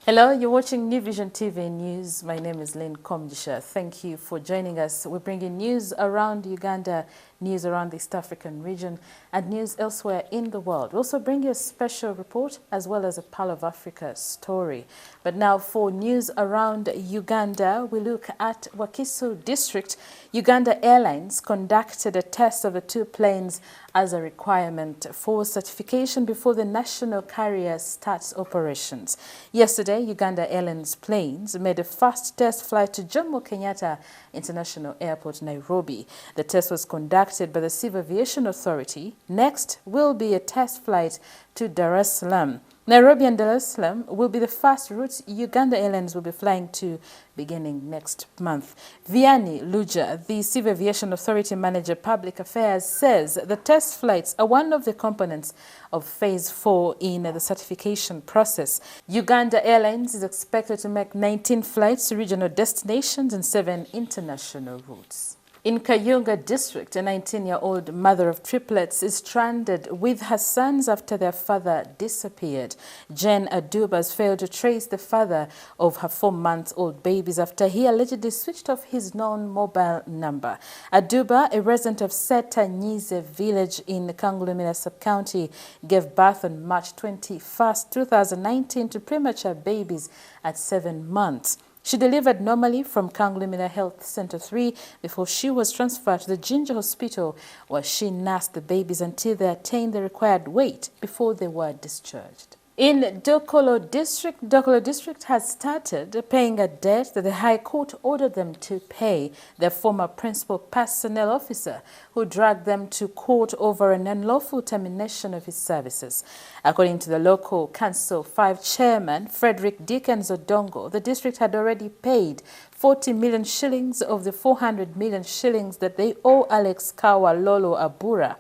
Hello, you're watching New Vision TV News. My name is Lynn Komjisha. Thank you for joining us. We're bringing news around Uganda, news around the East African region, and news elsewhere in the world. We also bring you a special report as well as a Pearl of Africa story. But now for news around Uganda, we look at Wakiso District. Uganda Airlines conducted a test of the two planes as a requirement for certification before the national carrier starts operations. Yesterday, Uganda Airlines planes made a first test flight to Jomo Kenyatta International Airport, Nairobi. The test was conducted by the Civil Aviation Authority. Next will be a test flight to Dar es Salaam. Nairobi and Dar es Salaam will be the first routes Uganda Airlines will be flying to beginning next month. Vianney Luja, the Civil Aviation Authority Manager Public Affairs, says the test flights are one of the components of Phase 4 in the certification process. Uganda Airlines is expected to make 19 flights to regional destinations and 7 international routes. In Kayunga District, a 19-year-old mother of triplets is stranded with her sons after their father disappeared. Jen Aduba has failed to trace the father of her 4-month-old babies after he allegedly switched off his known mobile number. Aduba, a resident of Setanyize village in Kangulumina sub-county, gave birth on March 21, 2019 to premature babies at 7 months. She delivered normally from Kangulumina Health Center 3 before she was transferred to the Jinja Hospital, where she nursed the babies until they attained the required weight before they were discharged. In Dokolo District has started paying a debt that the High Court ordered them to pay their former principal personnel officer who dragged them to court over an unlawful termination of his services. According to the local Council 5 chairman, Frederick Dickens Odongo, the district had already paid 40 million shillings of the 400 million shillings that they owe Alex Kawa Lolo Abura.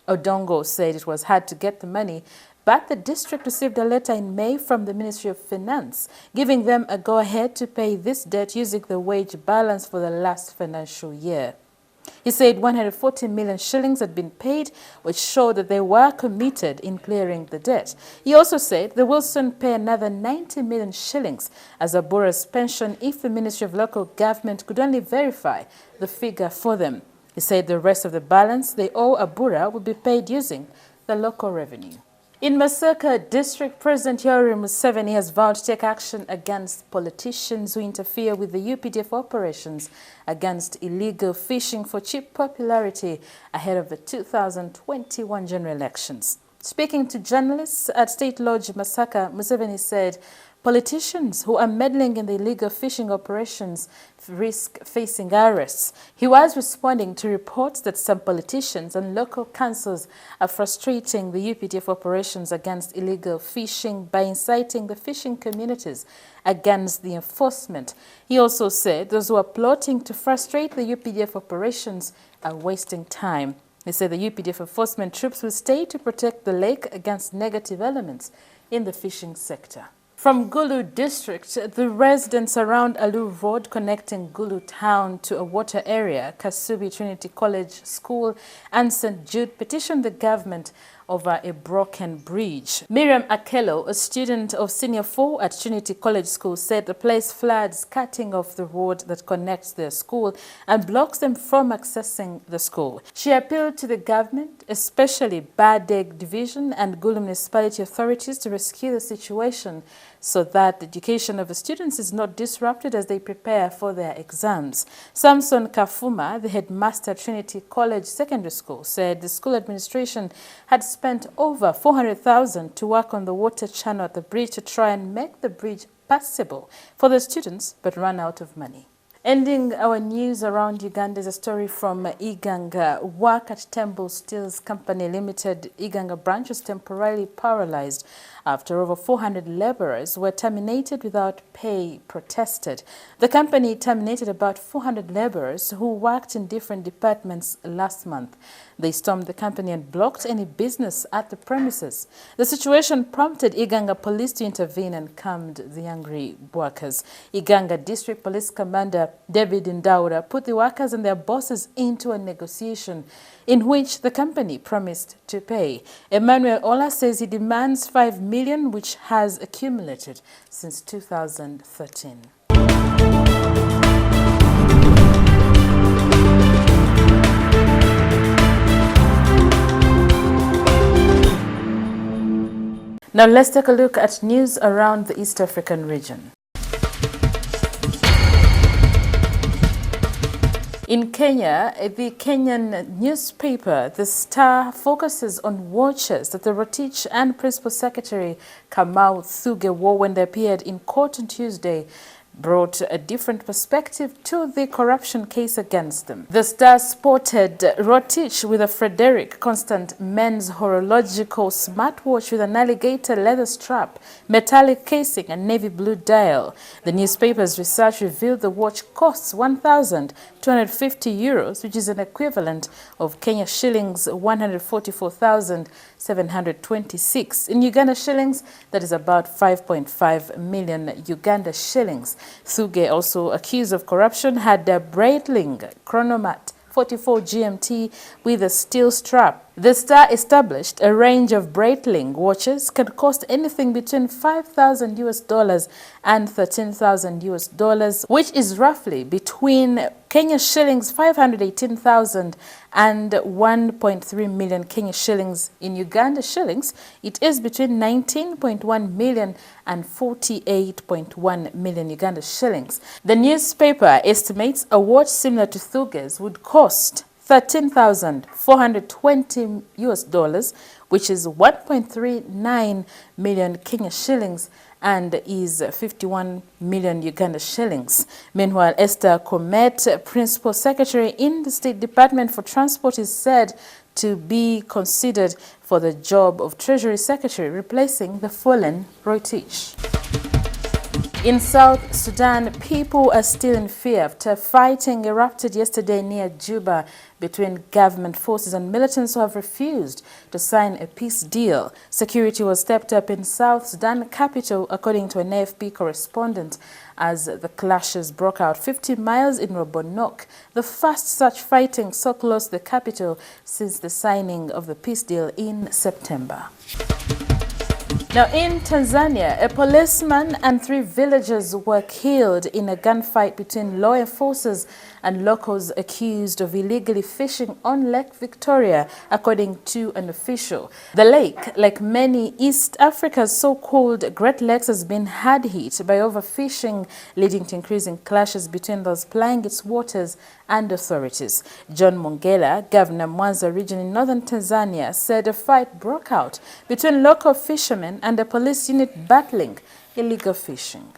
Odongo said it was hard to get the money, but the district received a letter in May from the Ministry of Finance, giving them a go-ahead to pay this debt using the wage balance for the last financial year. He said 140 million shillings had been paid, which showed that they were committed in clearing the debt. He also said they will soon pay another 90 million shillings as Abura's pension if the Ministry of Local Government could only verify the figure for them. He said the rest of the balance they owe Abura will be paid using the local revenue. In Masaka District, President Yoweri Museveni has vowed to take action against politicians who interfere with the UPDF operations against illegal fishing for cheap popularity ahead of the 2021 general elections. Speaking to journalists at State Lodge Masaka, Museveni said politicians who are meddling in the illegal fishing operations risk facing arrests. He was responding to reports that some politicians and local councils are frustrating the UPDF operations against illegal fishing by inciting the fishing communities against the enforcement. He also said those who are plotting to frustrate the UPDF operations are wasting time. He said the UPDF enforcement troops will stay to protect the lake against negative elements in the fishing sector. From Gulu District, the residents around Alu Road connecting Gulu town to a water area, Kasubi Trinity College School and St. Jude petitioned the government over a broken bridge. Miriam Akello, a student of Senior 4 at Trinity College School, said the place floods cutting off the road that connects their school and blocks them from accessing the school. She appealed to the government, especially Badeg Division and Gulu Municipality authorities, to rescue the situation so that the education of the students is not disrupted as they prepare for their exams. Samson Kafuma, the headmaster at Trinity College Secondary School, said the school administration had spent over 400,000 to work on the water channel at the bridge to try and make the bridge passable for the students, but ran out of money. Ending our news around Uganda is a story from Iganga. Work at Temple Steels Company Limited Iganga branch was temporarily paralyzed after over 400 laborers were terminated without pay protested. The company terminated about 400 laborers who worked in different departments last month. They stormed the company and blocked any business at the premises. The situation prompted Iganga police to intervene and calmed the angry workers. Iganga District Police Commander David Ndaura put the workers and their bosses into a negotiation in which the company promised to pay. Emmanuel Ola says he demands $5 million, which has accumulated since 2013. Now let's take a look at news around the East African region. In Kenya, the Kenyan newspaper The Star focuses on watches that the Rotich and Principal Secretary Kamau Thuge wore when they appeared in court on Tuesday brought a different perspective to the corruption case against them. The Star spotted Rotich with a Frederick Constant men's horological smartwatch with an alligator leather strap, metallic casing and navy blue dial. The newspaper's research revealed the watch costs 1,250 euros, which is an equivalent of Kenya shillings 144,726. In Uganda shillings, that is about 5.5 million Uganda shillings. Thuge, also accused of corruption, had a Breitling Chronomat 44 GMT with a steel strap. The Star established a range of Breitling watches can cost anything between $5,000 and $13,000, which is roughly between Kenya shillings 518,000 and 1.3 million Kenya shillings. In Uganda shillings, it is between 19.1 million and 48.1 million Uganda shillings. The newspaper estimates a watch similar to Thuge's would cost $13,420, which is 1.39 million Kenya shillings and is 51 million Uganda shillings. Meanwhile, Esther Komet, Principal Secretary in the State Department for Transport, is said to be considered for the job of Treasury Secretary, replacing the fallen Rotich. In South Sudan, people are still in fear after fighting erupted yesterday near Juba between government forces and militants who have refused to sign a peace deal. Security was stepped up in South Sudan capital, according to an AFP correspondent, as the clashes broke out 50 miles in Robonok, the first such fighting so close to the capital since the signing of the peace deal in September. Now in Tanzania, a policeman and 3 villagers were killed in a gunfight between law enforcers and locals accused of illegally fishing on Lake Victoria, according to an official. The lake, like many East Africa's so-called Great Lakes, has been hard hit by overfishing, leading to increasing clashes between those plying its waters and authorities. John Mongela, Governor Mwanza region in northern Tanzania, said a fight broke out between local fishermen and a police unit battling illegal fishing.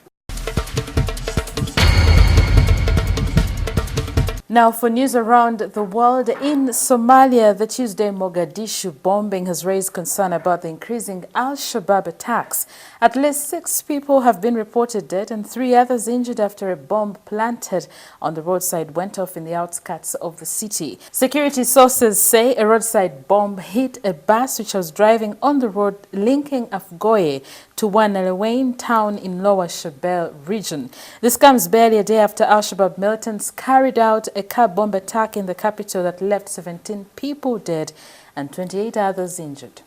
Now for news around the world, in Somalia, the Tuesday Mogadishu bombing has raised concern about the increasing Al-Shabaab attacks. At least 6 people have been reported dead and 3 others injured after a bomb planted on the roadside went off in the outskirts of the city. Security sources say a roadside bomb hit a bus which was driving on the road linking Afgoye to Wanalewain town in Lower Shabelle region. This comes barely a day after Al-Shabaab militants carried out a car bomb attack in the capital that left 17 people dead and 28 others injured.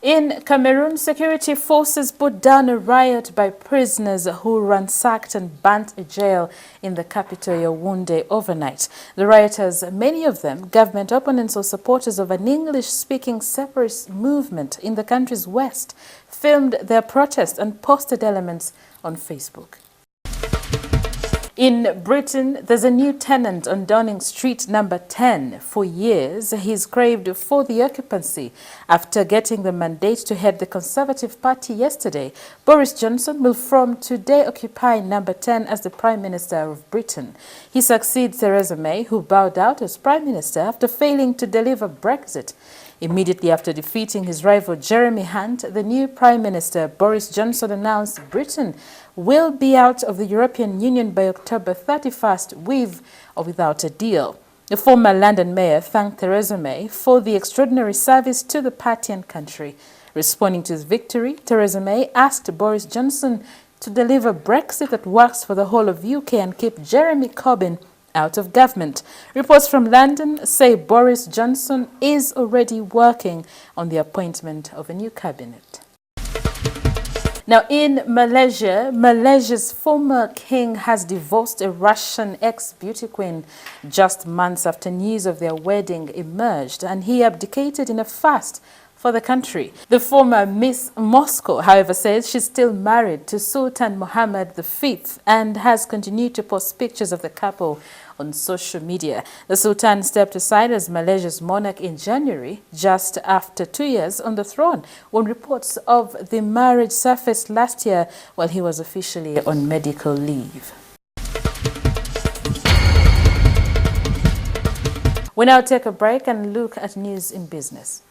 In Cameroon, security forces put down a riot by prisoners who ransacked and burnt a jail in the capital Yaoundé overnight. The rioters, many of them government opponents or supporters of an English-speaking separatist movement in the country's west, filmed their protest and posted elements on Facebook. In Britain, there's a new tenant on Downing Street number 10. For years, he's craved for the occupancy. After getting the mandate to head the Conservative Party yesterday, Boris Johnson will from today occupy number 10 as the Prime Minister of Britain. He succeeds Theresa May, who bowed out as Prime Minister after failing to deliver Brexit. Immediately after defeating his rival Jeremy Hunt, the new Prime Minister Boris Johnson announced Britain will be out of the European Union by October 31st with or without a deal. The former London mayor thanked Theresa May for the extraordinary service to the party and country. Responding to his victory, Theresa May asked Boris Johnson to deliver Brexit that works for the whole of UK and keep Jeremy Corbyn out of government. Reports from London say Boris Johnson is already working on the appointment of a new cabinet. Now, in Malaysia, Malaysia's former king has divorced a Russian ex-beauty queen just months after news of their wedding emerged, and he abdicated in a fast for the country. The former Miss Moscow, however, says she's still married to Sultan Mohammed V and has continued to post pictures of the couple on social media. The Sultan stepped aside as Malaysia's monarch in January, just after 2 years on the throne, when reports of the marriage surfaced last year while he was officially on medical leave. We now take a break and look at news in business.